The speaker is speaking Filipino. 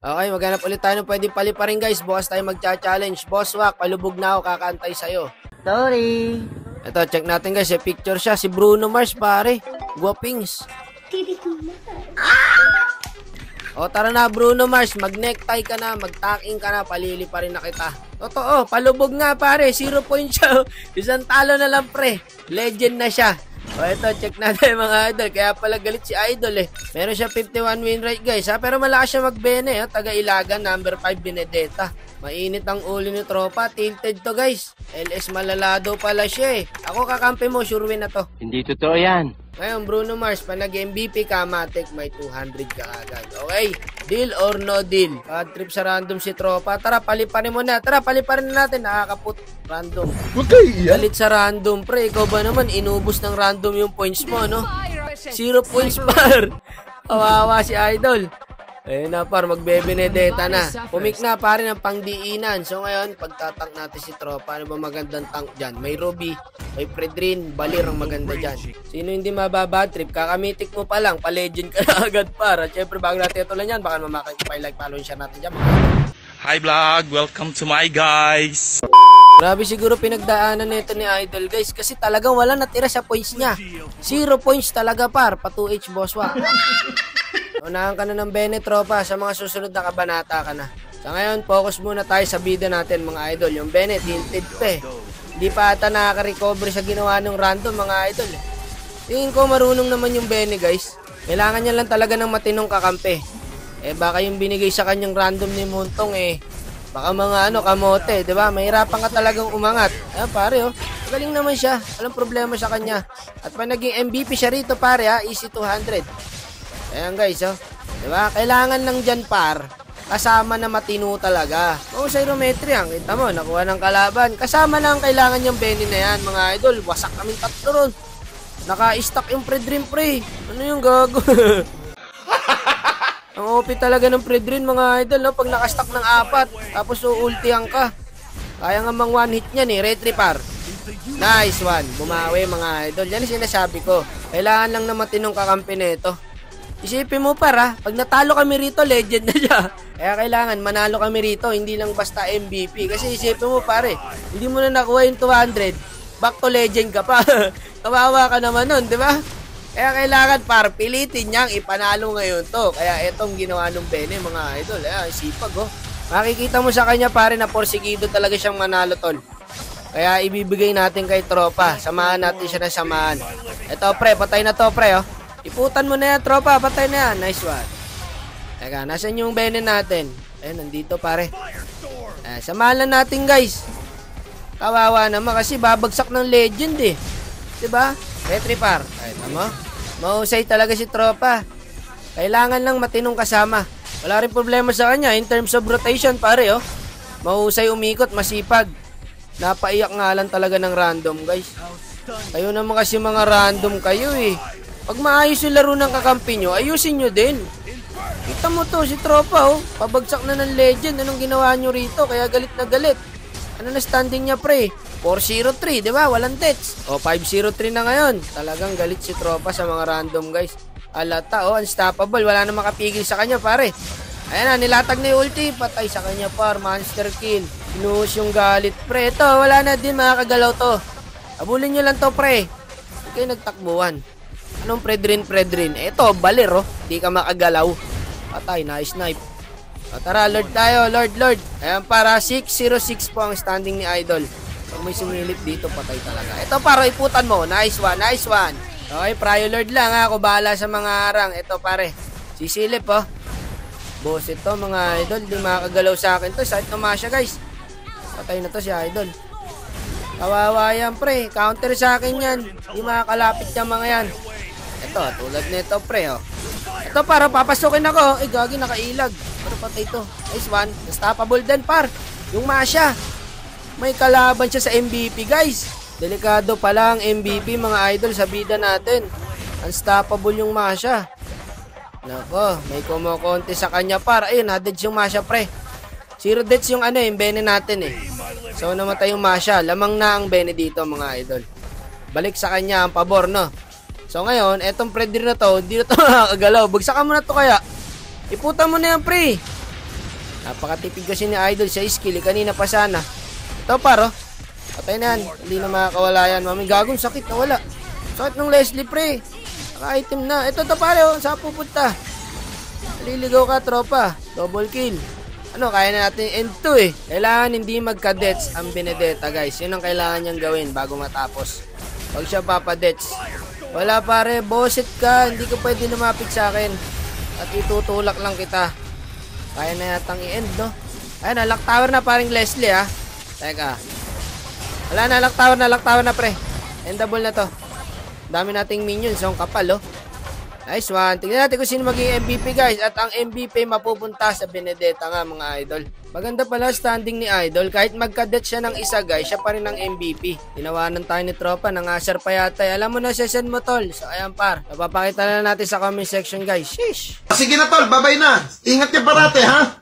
Okay, maghanap ulit tayo ng pwedeng paliparin guys. Bukas tayo magcha-challenge. Boss Wack, palubog na ako, kakantay sa'yo. Sorry. Ito, check natin guys. Yung picture siya. Si Bruno Mars, pare. Guwapings. O, tara na Bruno Mars. Mag-necktie ka na, mag-tacking ka na, palili pa rin na kita. Totoo, palubog nga pare. 0 point siya. Isang talo na lang pre. Legend na siya. O ito, check natin mga idol. Kaya pala galit si idol eh. Meron siya 51 win rate guys ha. Pero malakas siya magbene ha. Taga-Ilagan, number 5 Benedetta. Mainit ang ulo ni tropa. Tilted to guys. LS malalado pala siya eh. Ako kakampi mo, sure win na to. Hindi totoo yan. Ngayon Bruno Mars, pa nag-MVP ka, matik may 200 ka agad. Okay, deal or no deal? Trip sa random si tropa. Tara, paliparin mo na. Tara, paliparin na natin. Nakakaput. Random. Okay, yan. Galit sa random, pre. Ikaw ba naman, inubos ng random yung points mo, no? 0 points par. Kawawa si idol. Ayun na par, magbe-Benedetta na. Pumik na pare ng pangdiinan. So ngayon, pagtatank natin si tropa, ano ba magandang tank dyan? May Ruby, may Predrin, Balir ang maganda dyan. Sino hindi mababad trip? Kakamitik mo pa lang, pa-legend ka na agad para. Siyempre, bago natin ito lang yan, baka mamakay-like, follow and share natin dyan. Hi vlog, welcome to my guys. Grabe siguro pinagdaanan nito ni Idol guys kasi talagang wala natira sa points niya. 0 points talaga par, pa 2H boss wa. Unahan ka na ng Bene tropa, sa mga susunod na kabanata ka na. Sa ngayon, focus muna tayo sa bida natin mga idol. Yung Bene, tilted pa eh. Hindi pa ata nakaka-recover sa ginawa ng random mga idol. Tingin ko marunong naman yung Bene guys. Kailangan niya lang talaga ng matinong kakampi. Baka yung binigay sa kanyang random ni Muntong baka mga kamote, 'di ba? Mahirapan ka talagang umangat. Ayun pare galing naman siya. Walang problema sa kanya. At pa naging MVP siya rito pare easy 200. Ayan guys 'di ba? Kailangan lang diyan par kasama na matino talaga. Mahusay Rometri kita mo, nakuha ng kalaban. Kasama lang kailangan yung Benny na yan, mga idol. Wasak kaming tatlo ron. Naka-stack yung Predrim pre. Ano yung gago? Ang OP talaga ng Predrin mga idol, no? Pag nakastack ng 4, tapos ultihan ka. Kaya nga mang one hit niyan retripar. Nice one. Bumawi mga idol. Yan yung sinasabi ko. Kailangan lang na matinong kakampi nito. Isipin mo para, pag natalo kami rito, legend na siya. Kaya kailangan manalo kami rito, hindi lang basta MVP. Kasi isipin mo pare, hindi mo na nakuha yung 200, back to legend ka pa. Kawawa ka naman nun, di ba? Kaya kailangan par pilitin niyang ipanalo ngayon to. Kaya etong ginawa ng Bene mga idol. Sipag Makikita mo sa kanya pare na porsigido talaga siyang manalo tol. Kaya ibibigay natin kay tropa. Samahan natin siya na samahan. Ito pre, patay na to pre Iputan mo na yan tropa, patay na yan. Nice one. Teka, nasan yung Bene natin? Ayun, nandito pare. Samahan lang natin guys. Kawawa naman kasi babagsak ng legend Diba? Retripar. Ay, tama. Mahusay talaga si tropa. Kailangan lang matinong kasama. Wala rin problema sa kanya in terms of rotation pare Mahusay umikot, masipag. Napaiyak nga lang talaga ng random guys. Kayo naman kasi mga random kayo Pag maayos yung laro ng kakampi nyo, ayusin nyo din. Kita mo to si tropa Pabagsak na ng legend. Anong ginawa nyo rito? Kaya galit na galit. Ano na standing niya pre? 403, di ba? Walang text. 503 na ngayon. Talagang galit si tropa sa mga random guys. Alata unstoppable. Wala na makapigil sa kanya pare. Ayan na, nilatag na yung ulti. Patay sa kanya par. Monster kill. Inuhos yung galit pre. Ito, wala na din makakagalaw to. Abulin nyo lang to pre. Hindi kayo nagtakbuhan. Anong Predrin? Ito, Balir Hindi ka makagalaw. Patay, nice snipe. Tara, Lord tayo. Lord. Ayan para 606 po ang standing ni Idol. Pag may sumilip dito, patay talaga. Ito paro, iputan mo. Nice one. Okay, Prayo Lord lang Ako bahala sa mga harang. Ito pare, sisilip Boss ito mga idol. Di makakagalaw sa akin to. Sakit naman siya guys. Patay na to si Idol. Kawawa yan pre. Counter sa akin yan. Di makakalapit yung mga yan. Ito, tulad nito pre Ito para papasukin ako. Gagi nakailag. Pero patay to. Nice one. Unstoppable din par. Yung Masha. May kalaban siya sa MVP guys. Delikado pa lang MVP mga idol sa bida natin. Unstoppable yung Masha. Nako, may kumukonti sa kanya par. Ayun, na-deads yung Masha pre. 0 deaths yung yung Bene natin So namatay yung Masha. Lamang na ang Bene dito mga idol. Balik sa kanya ang pabor So ngayon, etong Predator na to, hindi na to makakagalaw. Bagsakan mo na to kaya. Iputan mo na yan pre. Napakatipid kasi ni Idol sa skill. Kanina pa sana. Ito paro. Patay na yan. Hindi na makakawala yan. Mami gagong sakit na wala. Sakit ng Leslie pre. Naka-item na. Ito to pare. Saan pupunta? Naliligaw ka tropa. Double kill. Ano, kaya na natin end 2 eh. Kailangan hindi magka-dets ang Benedetta guys. Yun ang kailangan niyang gawin bago matapos. Huwag siya papadets. Wala pare, bosit ka. Hindi ka pwede lumapit sa akin. At itutulak lang kita. Kaya na yatang i-end, no? Ayun na, lock tower na paring Leslie, ha? Teka. Wala na, lock tower na, pre. Endable na to. Dami nating minions, ang kapal, oh. Nice one. Tingnan natin kung sino maging MVP, guys. At ang MVP mapupunta sa Benedetta nga, mga idol. Maganda pala standing ni Idol. Kahit magkadet siya ng isa, guys, siya pa rin ang MVP. Tinawanan tayo ni tropa. Nangasar pa yata. Alam mo na, session mo, tol. So, ayan, par. Napapakita na natin sa comment section, guys. Sheesh. Sige na tol, babay na. Ingat niya parate ha.